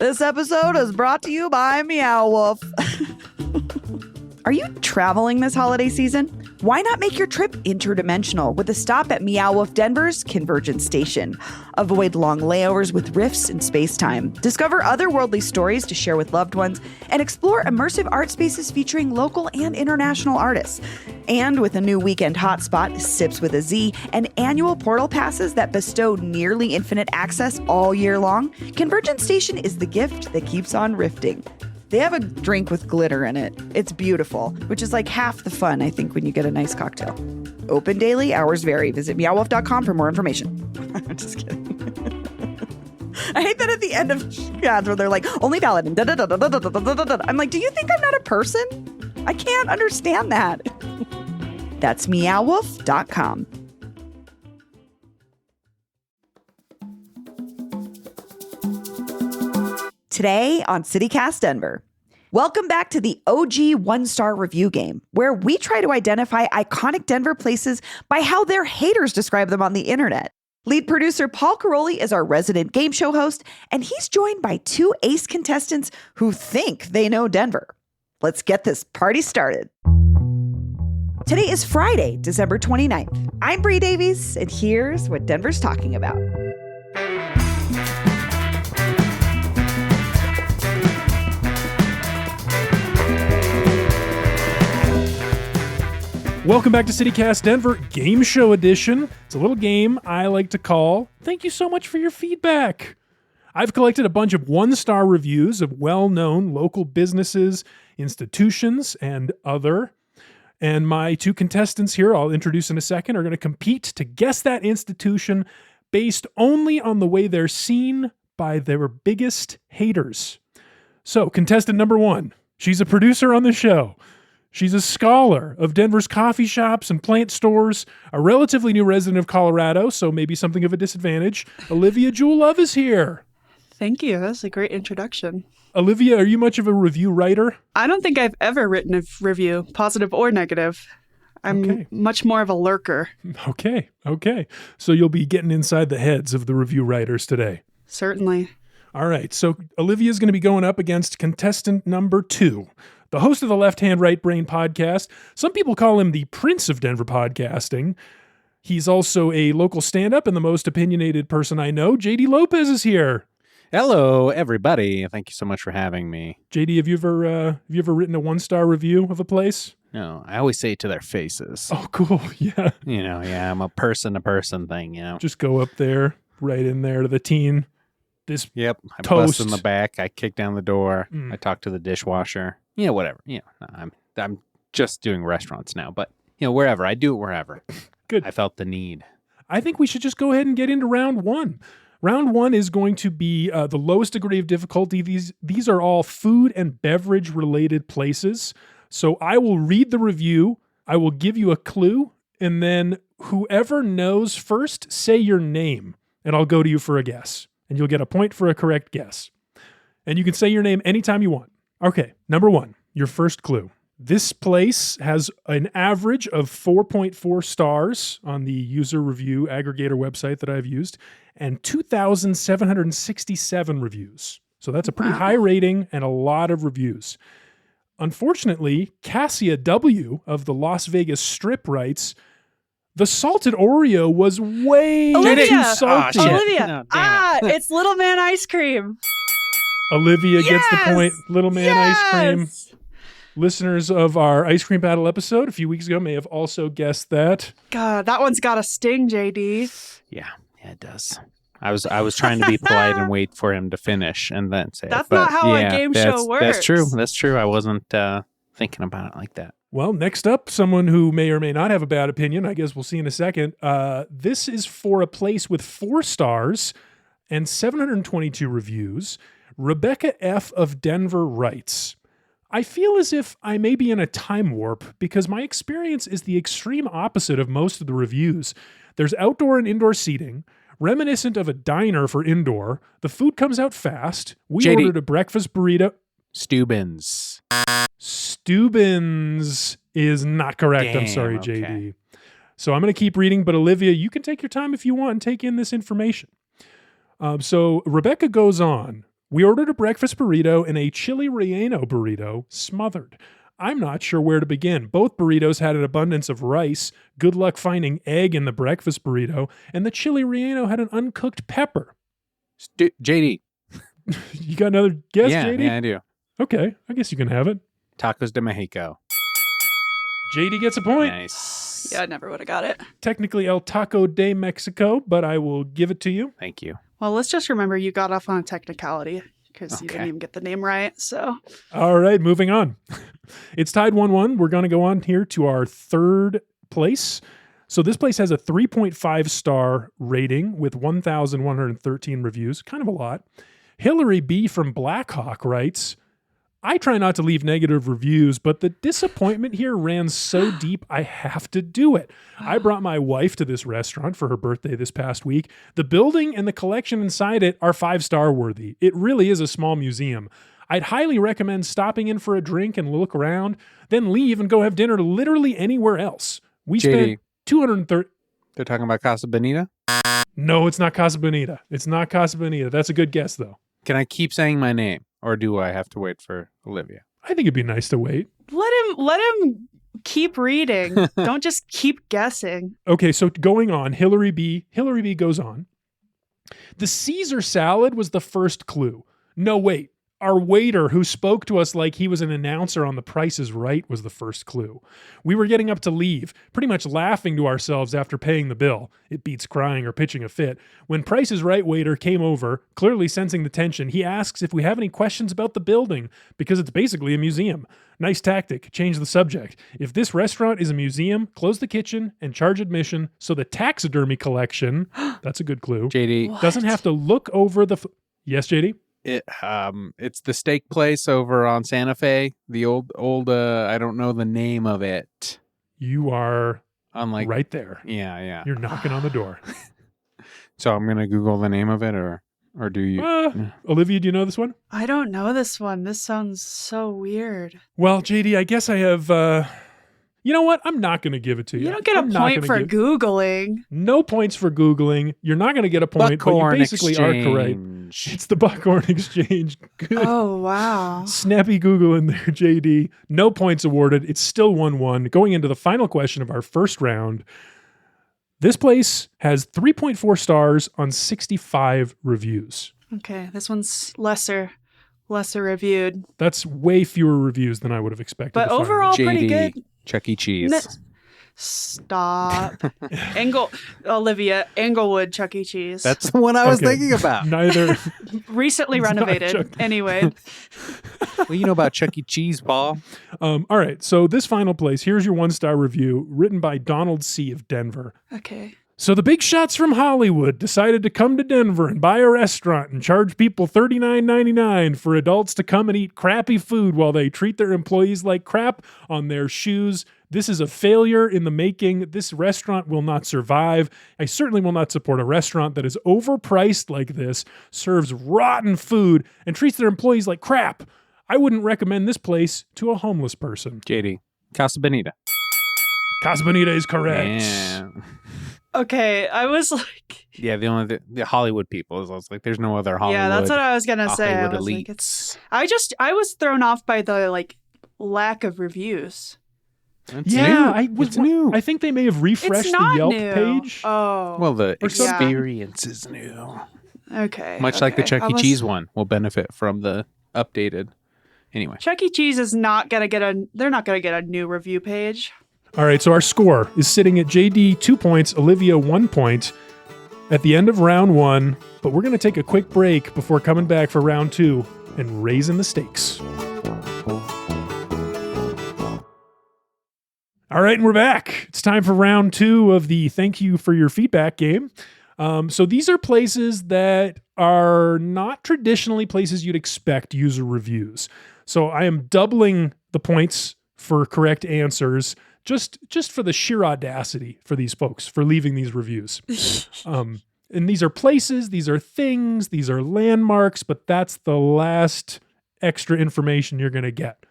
This episode is brought to you by Meow Wolf. Are you traveling this holiday season? Why not make your trip interdimensional with a stop at Meow Wolf Denver's Convergence Station? Avoid long layovers with rifts in space-time. Discover otherworldly stories to share with loved ones and explore immersive art spaces featuring local and international artists. And with a new weekend hotspot, Sips with a Z, and annual portal passes that bestow nearly infinite access all year long, Convergence Station is the gift that keeps on rifting. They have a drink with glitter in it. It's beautiful, which is like half the fun, I think, when you get a nice cocktail. Open daily, hours vary. Visit meowwolf.com for more information. I'm just kidding. I hate that at the end of ads where they're like, only valid and da-da-da-da-da-da-da-da-da. I'm like, do you think I'm not a person? I can't understand that. That's meowwolf.com. Today on CityCast Denver. Welcome back to the OG one-star review game, where we try to identify iconic Denver places by how their haters describe them on the internet. Lead producer Paul Karolyi is our resident game show host, and he's joined by two ace contestants who think they know Denver. Let's get this party started. Today is Friday, December 29th. I'm Bree Davies, and here's what Denver's talking about. Welcome back to CityCast Denver Game Show Edition. It's a little game I like to call, Thank you so much for your feedback. I've collected a bunch of one-star reviews of well-known local businesses, institutions, and other. And my two contestants here, I'll introduce in a second, are going to compete to guess that institution based only on the way they're seen by their biggest haters. So, contestant number one, she's a producer on the show. She's a scholar of Denver's coffee shops and plant stores, a relatively new resident of Colorado, so maybe something of a disadvantage. Olivia Jewell Love is here. Thank you. That's a great introduction. Olivia, are you much of a review writer? I don't think I've ever written a review, positive or negative. I'm much more of a lurker. Okay. So you'll be getting inside the heads of the review writers today. Certainly. All right. So Olivia's going to be going up against contestant number two, the host of the Left Hand Right Brain podcast. Some people call him the Prince of Denver podcasting. He's also a local stand-up and the most opinionated person I know. JD Lopez is here. Hello, everybody. Thank you so much for having me. JD, have you ever written a one-star review of a place? No, I always say it to their faces. Oh, cool. Yeah. I'm a person-to-person thing, Just go up there, right in there to the teen. I toast. bust in the back. I kick down the door. I talk to the dishwasher. Whatever. I'm just doing restaurants now, but wherever. I do it wherever. Good. I felt the need. I think we should just go ahead and get into round one. Round one is going to be the lowest degree of difficulty. These are all food and beverage related places. So I will read the review. I will give you a clue, and then whoever knows first, say your name, and I'll go to you for a guess. And you'll get a point for a correct guess. And you can say your name anytime you want. Okay, number one, your first clue. This place has an average of 4.4 stars on the user review aggregator website that I've used, and 2,767 reviews. So that's a pretty high rating and a lot of reviews. Unfortunately, Cassia W. of the Las Vegas Strip writes, the salted Oreo was way too salty. Olivia, it's Little Man Ice Cream. Olivia gets the point. Little Man Ice Cream. Listeners of our Ice Cream Battle episode a few weeks ago may have also guessed that. God, that one's got a sting, JD. Yeah, it does. I was trying to be polite and wait for him to finish and then say That's not how a game show works. That's true. I wasn't thinking about it like that. Well, next up, someone who may or may not have a bad opinion. I guess we'll see in a second. This is for a place with 4 stars and 722 reviews. Rebecca F. of Denver writes, I feel as if I may be in a time warp because my experience is the extreme opposite of most of the reviews. There's outdoor and indoor seating, reminiscent of a diner for indoor. The food comes out fast. We ordered a breakfast burrito. Steubens. Steubens is not correct. Damn, I'm sorry, okay. JD. So I'm going to keep reading, but Olivia, you can take your time if you want and take in this information. So Rebecca goes on. We ordered a breakfast burrito and a chili relleno burrito smothered. I'm not sure where to begin. Both burritos had an abundance of rice. Good luck finding egg in the breakfast burrito. And the chili relleno had an uncooked pepper. JD. You got another guess, JD? Yeah, I do. Okay, I guess you can have it. Tacos de Mexico. JD gets a point. Nice. Yeah, I never would have got it. Technically El Taco de Mexico, but I will give it to you. Thank you. Well, let's just remember you got off on a technicality because you Okay. didn't even get the name right. So All right, moving on. It's tied 1-1. We're going to go on here to our third place. So this place has a 3.5 star rating with 1,113 reviews. Kind of a lot. Hillary B. from Blackhawk writes, I try not to leave negative reviews, but the disappointment here ran so deep I have to do it. I brought my wife to this restaurant for her birthday this past week. The building and the collection inside it are 5-star worthy. It really is a small museum. I'd highly recommend stopping in for a drink and look around, then leave and go have dinner literally anywhere else. We JD. spent 230. They're talking about Casa Bonita? No, it's not Casa Bonita. It's not Casa Bonita. That's a good guess, though. Can I keep saying my name? Or do I have to wait for Olivia? I think it'd be nice to wait. let him keep reading. Don't just keep guessing. Okay, so going on, Hillary B goes on. The Caesar salad was the first clue. No, wait. Our waiter, who spoke to us like he was an announcer on The Price is Right, was the first clue. We were getting up to leave, pretty much laughing to ourselves after paying the bill. It beats crying or pitching a fit. When Price is Right waiter came over, clearly sensing the tension, he asks if we have any questions about the building, because it's basically a museum. Nice tactic. Change the subject. If this restaurant is a museum, close the kitchen and charge admission so the taxidermy collection, that's a good clue, JD. doesn't have to look over the... Yes, JD? It's the steak place over on Santa Fe. The old I don't know the name of it. You are On like right there. Yeah. You're knocking on the door. So I'm gonna Google the name of it, or do you? Olivia, do you know this one? I don't know this one. This sounds so weird. Well, JD, I guess I have... You know what? I'm not going to give it to you. You don't get a I'm not point gonna for Googling. No points for Googling. You're not going to get a point, but you Buckhorn basically are correct. Exchange. It's the Buckhorn Exchange. Good. Oh, wow. Snappy Google in there, JD. No points awarded. It's still 1-1. Going into the final question of our first round. This place has 3.4 stars on 65 reviews. Okay, this one's lesser reviewed. That's way fewer reviews than I would have expected. But to find. overall, pretty JD, good. Chuck E. Cheese. Stop. Olivia, Englewood, Chuck E. Cheese. That's the one I was Okay. thinking about. Neither. recently It's not renovated. Chuck- Anyway, Well, you know about Chuck E. Cheese, Paul. All right. So this final place, here's your 1-star review written by Donald C. of Denver. okay. So the big shots from Hollywood decided to come to Denver and buy a restaurant and charge people $39.99 for adults to come and eat crappy food while they treat their employees like crap on their shoes. This is a failure in the making. This restaurant will not survive. I certainly will not support a restaurant that is overpriced like this, serves rotten food, and treats their employees like crap. I wouldn't recommend this place to a homeless person. JD. Casa Bonita. Casa Bonita is correct. Yeah. Okay, I was like, Yeah, the Hollywood people. I was like, there's no other Hollywood. yeah, that's what I was gonna say. I Hollywood was like, elites. I was thrown off by the like lack of reviews. It's Yeah, new. It's new. I think they may have refreshed It's not the Yelp new. page. Oh, Well, the Or some- experience is new. okay. Much like the okay. Chuck I E. was- Cheese one will benefit from the updated. Anyway. Chuck E. Cheese is not gonna get they're not gonna get a new review page. All right, so our score is sitting at JD 2 points, Olivia 1 point at the end of round 1. But we're going to take a quick break before coming back for round 2 and raising the stakes. All right, and we're back. It's time for round 2 of the Thank You for Your Feedback game. So these are places that are not traditionally places you'd expect user reviews. So I am doubling the points for correct answers just for the sheer audacity for these folks for leaving these reviews. And these are places, these are things, these are landmarks, but that's the last extra information you're going to get.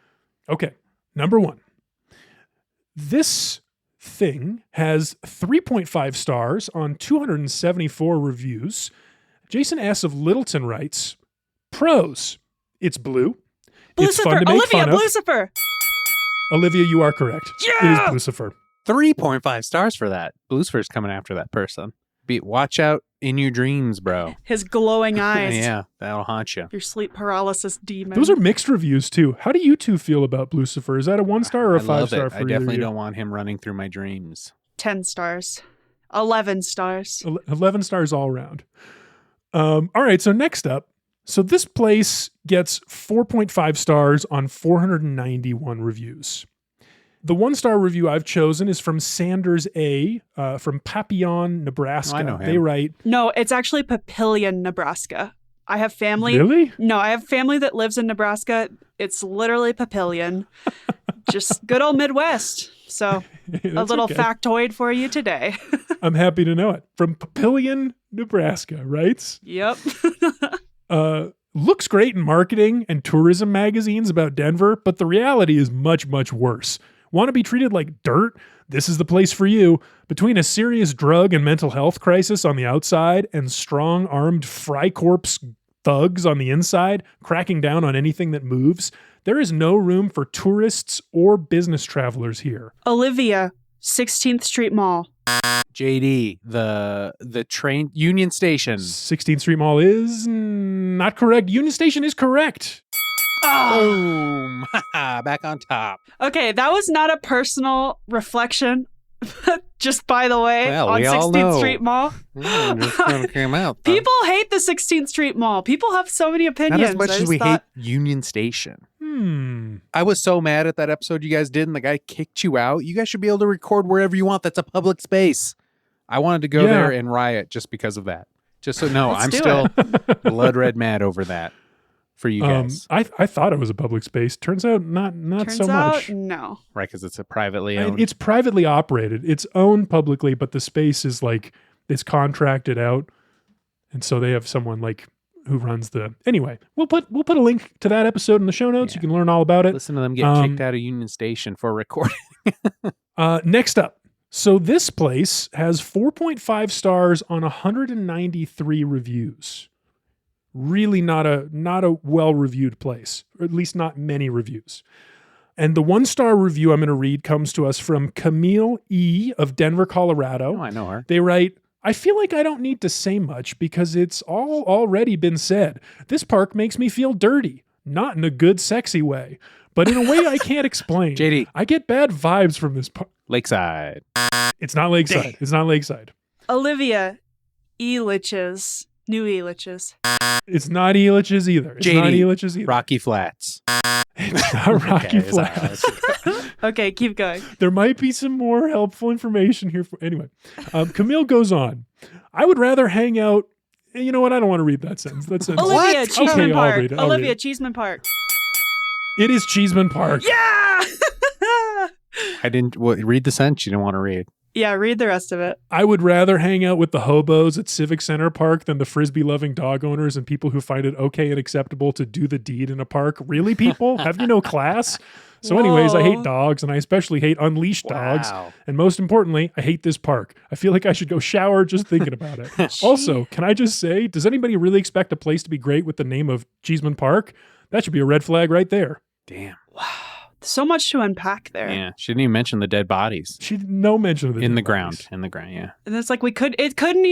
Okay, number 1. This thing has 3.5 stars on 274 reviews. Jason S. of Littleton writes, Pros. It's blue. It's Blucifer. fun to make Olivia, fun of. Blucifer. Olivia, you are correct. Yeah! It is Blucifer. 3.5 stars for that. Lucifer's coming after that person. Watch out in your dreams, bro. His glowing eyes. Yeah, that'll haunt you. Your sleep paralysis demon. Those are mixed reviews, too. How do you two feel about Blucifer? Is that a 1-star or a I love 5-star it. for I either definitely of you? don't want him running through my dreams. 10 stars. 11 stars. 11 stars all around. All right, so next up. So this place gets 4.5 stars on 491 reviews. The 1-star review I've chosen is from Sanders A. From Papillon, Nebraska. Oh, I know him. They write, No, it's actually Papillion, Nebraska. I have family. really? No, I have family that lives in Nebraska. It's literally Papillion. Just good old Midwest. So a That's little okay. factoid for you today. I'm happy to know it. From Papillion, Nebraska, writes, Yep. looks great in marketing and tourism magazines about Denver, but the reality is much, much worse. Want to be treated like dirt? This is the place for you. Between a serious drug and mental health crisis on the outside and strong-armed Freikorps thugs on the inside, cracking down on anything that moves, there is no room for tourists or business travelers here. Olivia, 16th Street Mall. JD, the train Union Station. 16th Street Mall is not correct. Union Station is correct. Boom! Back on top. Okay, that was not a personal reflection. Just by the way, Well, on we all 16th know. Street Mall. Just kind of came out. People hate the 16th Street Mall. People have so many opinions. Not as much I as just we thought- hate Union Station. Hmm. I was so mad at that episode you guys did and the guy kicked you out. You guys should be able to record wherever you want. That's a public space. I wanted to go Yeah. there and riot just because of that. Just so no, Let's I'm do still blood red mad over that for you guys. I thought it was a public space. Turns out not Turns so out, much. no. Right, because it's a privately owned. It's privately operated. It's owned publicly, but the space is like it's contracted out, and so they have someone like who runs the. Anyway, we'll put a link to that episode in the show notes. Yeah. You can learn all about it. Listen to them get kicked out of Union Station for recording. Next up. So this place has 4.5 stars on 193 reviews. Really not a well-reviewed place, or at least not many reviews. And the 1-star review I'm going to read comes to us from Camille E. of Denver, Colorado. Oh, I know her. They write, I feel like I don't need to say much because it's all already been said. This park makes me feel dirty, not in a good, sexy way, but in a way I can't explain. JD. I get bad vibes from this park. Lakeside. It's not Lakeside. Dang. It's not Lakeside. Olivia, Elitches. New Elitches. It's not Elitch's either. It's JD. not Elitch's either. Rocky Flats. It's not Rocky Okay, it's all right. Flats. Okay, keep going. There might be some more helpful information here. Anyway, Camille goes on. I would rather hang out. You know what? I don't want to read that sentence. That sentence. Olivia, What? Cheeseman Okay, I'll Park. read it, I'll Olivia, read it. Cheeseman Park. It is Cheeseman Park. Yeah! I didn't read the sentence you didn't want to read. Yeah, read the rest of it. I would rather hang out with the hobos at Civic Center Park than the frisbee-loving dog owners and people who find it okay and acceptable to do the deed in a park. Really, people? Have you no class? So anyways, I hate Whoa. dogs, and I especially hate unleashed dogs. Wow. And most importantly, I hate this park. I feel like I should go shower just thinking about it. Also, can I just say, does anybody really expect a place to be great with the name of Cheeseman Park? That should be a red flag right there. Damn. So much to unpack there. Yeah. She didn't even mention the dead bodies. She did no mention of the In the dead ground. bodies. In the ground, yeah. And it's like it couldn't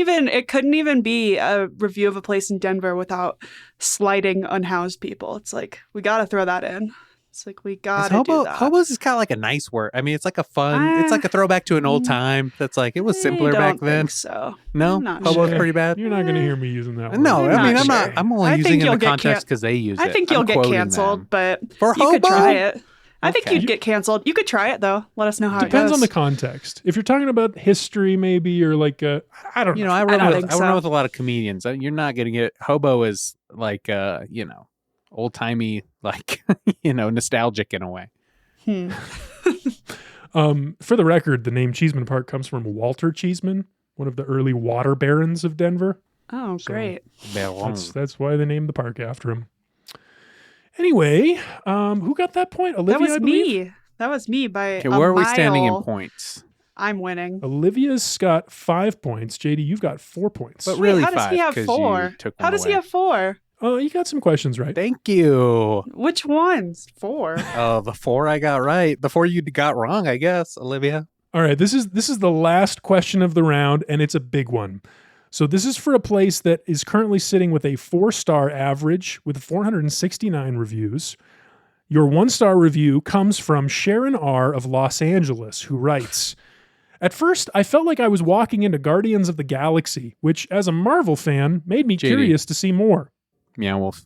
even be a review of a place in Denver without slighting unhoused people. It's like we gotta throw that in. It's like we gotta do that. Hobos is kind of like a nice word. I mean, it's like a fun, it's like a throwback to an old time that's like, it was simpler I back don't then. think so. No? I'm not Hobos sure. pretty bad? You're not going to hear me using that word. No, I'm I mean, not I'm sure. only I using think it in you'll the get context because they use it. I think you'll I'm get quoting canceled, them. but For you could hobo? try it. I think Okay. you'd get canceled. You could try it though. Let us know how Depends it on goes. the context. If you're talking about history, maybe, or like, I don't know. You know, I don't run think with so. with a lot of comedians. You're not getting it. Hobo is like, old timey, like, nostalgic in a way. For the record, the name Cheeseman Park comes from Walter Cheeseman, one of the early water barons of Denver. Oh, So- great. That's why they named the park after him. Anyway, who got that point? Olivia, That was I believe? me. That was me by Okay, a where are we standing in mile. points? I'm winning. Olivia's got 5 points. JD, you've got 4 points. But really Wait, how does he 5, have 'cause you 4? took How one does he away. have 4? Oh, you got some questions right. Thank you. Which ones? 4. Oh, the 4 I got right. The 4 you got wrong, I guess, Olivia. All right, this is the last question of the round, and it's a big one. So this is for a place that is currently sitting with a 4-star average with 469 reviews. Your 1-star review comes from Sharon R. of Los Angeles, who writes, "At first, I felt like I was walking into Guardians of the Galaxy, which, as a Marvel fan, made me JD. curious to see more." Meow Wolf.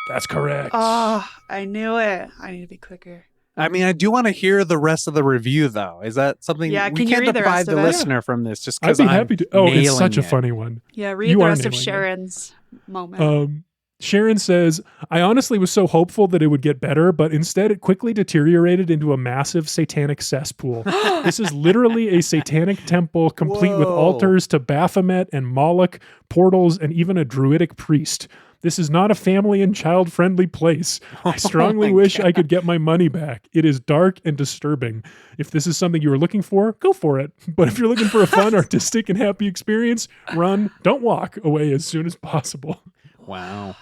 That's correct. Oh, I knew it. I need to be quicker. I mean, I do want to hear the rest of the review, though. Is that something Yeah, we can you can't read the deprive rest the of it? listener from this just I'd because be I'm happy to. Oh, it's such a nailing it. funny one. Yeah, read You the are rest of nailing it. Sharon's moment. Sharon says, "I honestly was so hopeful that it would get better, but instead it quickly deteriorated into a massive satanic cesspool. This is literally a satanic temple complete with Whoa. altars to Baphomet and Moloch, portals, and even a druidic priest. This is not a family and child-friendly place. I strongly my wish I could get my money back. It is dark and disturbing. If this is something you are looking for, go for it. But if you're looking for a fun, artistic, and happy experience, run, don't walk away as soon as possible." Wow.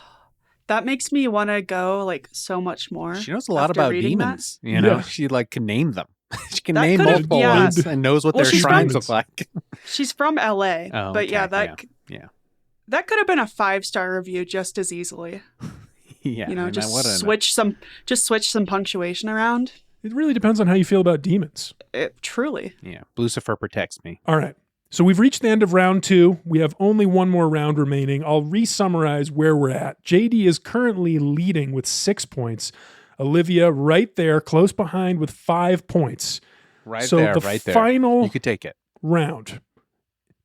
That makes me want to go like so much more. She knows a lot after about reading demons. You know, Yeah. she like can name them. She can That name could've- multiple yeah. ones and knows what Well, their she's shrines from- look like. She's from LA, Oh, but yeah, okay, yeah. that could have been a 5-star review just as easily. Yeah. You know, I just what an- switch some punctuation around. It really depends on how you feel about demons. Truly. Yeah. Lucifer protects me. All right. So we've reached the end of round 2. We have only one more round remaining. I'll re-summarize where we're at. JD is currently leading with 6 points. Olivia right there, close behind with 5 points. Right So there, the right there. final You could take it. round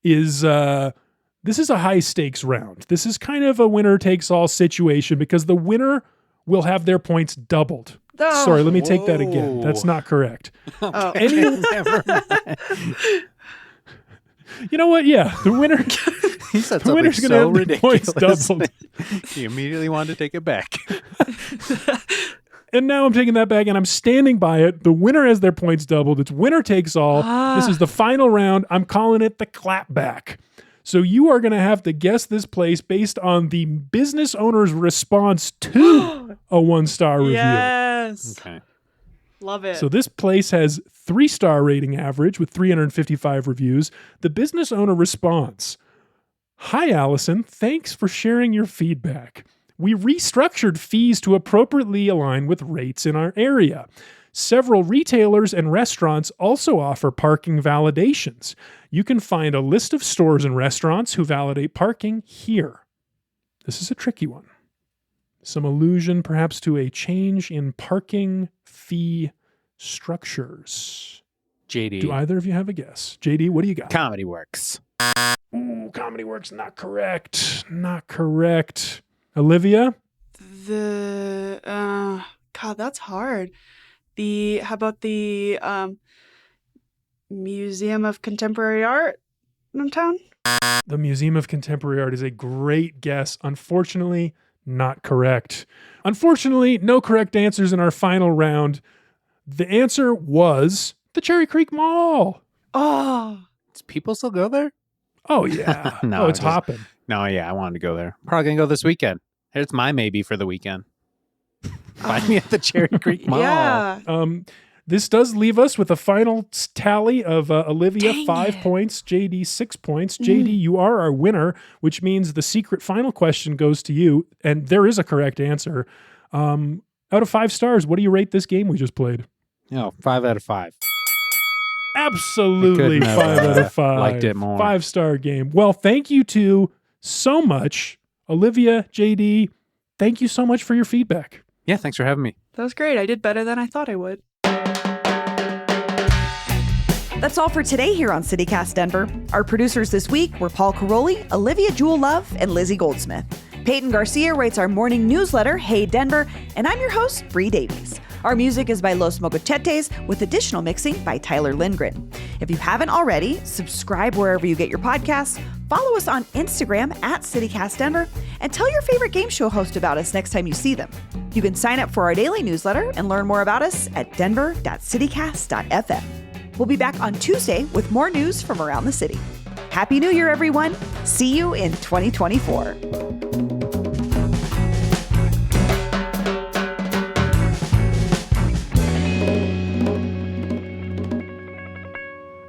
is this is a high stakes round. This is kind of a winner takes all situation because the winner will have their points doubled. Oh. Sorry, let me take that again. Whoa. That's not correct. Oh. Never mind. You know what? Yeah, the winner. He said The winner's something gonna so have the points ridiculous. doubled. He immediately wanted to take it back. And now I'm taking that back and I'm standing by it. The winner has their points doubled. It's winner takes all. This is the final round. I'm calling it the clapback. So you are going to have to guess this place based on the business owner's response to a 1-star review. Yes. Okay. Love it. So this place has 3-star rating average with 355 reviews. The business owner responds, "Hi, Allison. Thanks for sharing your feedback. We restructured fees to appropriately align with rates in our area. Several retailers and restaurants also offer parking validations. You can find a list of stores and restaurants who validate parking here." This is a tricky one. Some allusion perhaps to a change in parking fee structures. JD. Do either of you have a guess? JD, what do you got? Comedy Works. Ooh, Comedy Works, not correct. Not correct. Olivia? God, that's hard. How about the Museum of Contemporary Art in town? The Museum of Contemporary Art is a great guess. Unfortunately, not correct. Unfortunately, no correct answers in our final round. The answer was the Cherry Creek Mall. Oh, Does people still go there? Oh, yeah. No, oh, it's it doesn't. hopping. No, yeah, I wanted to go there. Probably going to go this weekend. It's my maybe for the weekend. Find me at the Cherry Creek Mall. yeah. This does leave us with a final tally of Olivia, Dang 5 it. points, JD, 6 points. JD, you are our winner, which means the secret final question goes to you, and there is a correct answer. Out of 5 stars, what do you rate this game we just played? No, 5 out of 5. Absolutely I couldn't 5 have, out of 5. liked it more. 5-star game. Well, thank you two so much. Olivia, JD, thank you so much for your feedback. Yeah, thanks for having me. That was great. I did better than I thought I would. That's all for today here on CityCast Denver. Our producers this week were Paul Karolyi, Olivia Jewell Love, and Lizzie Goldsmith. Peyton Garcia writes our morning newsletter, Hey Denver, and I'm your host, Bree Davies. Our music is by Los Mogochetes, with additional mixing by Tyler Lindgren. If you haven't already, subscribe wherever you get your podcasts, follow us on Instagram at CityCast Denver, and tell your favorite game show host about us next time you see them. You can sign up for our daily newsletter and learn more about us at denver.citycast.fm. We'll be back on Tuesday with more news from around the city. Happy New Year, everyone. See you in 2024.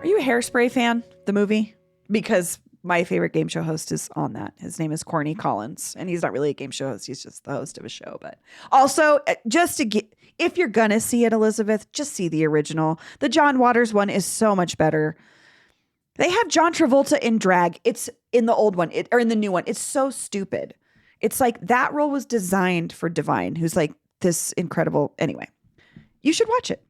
Are you a Hairspray fan, the movie? Because my favorite game show host is on that. His name is Corny Collins, and he's not really a game show host. He's just the host of a show. But also, just to get, if you're going to see it, Elizabeth, just see the original. The John Waters one is so much better. They have John Travolta in drag. It's in the old one, or in the new one. It's so stupid. It's like that role was designed for Divine, who's like this incredible. Anyway, you should watch it.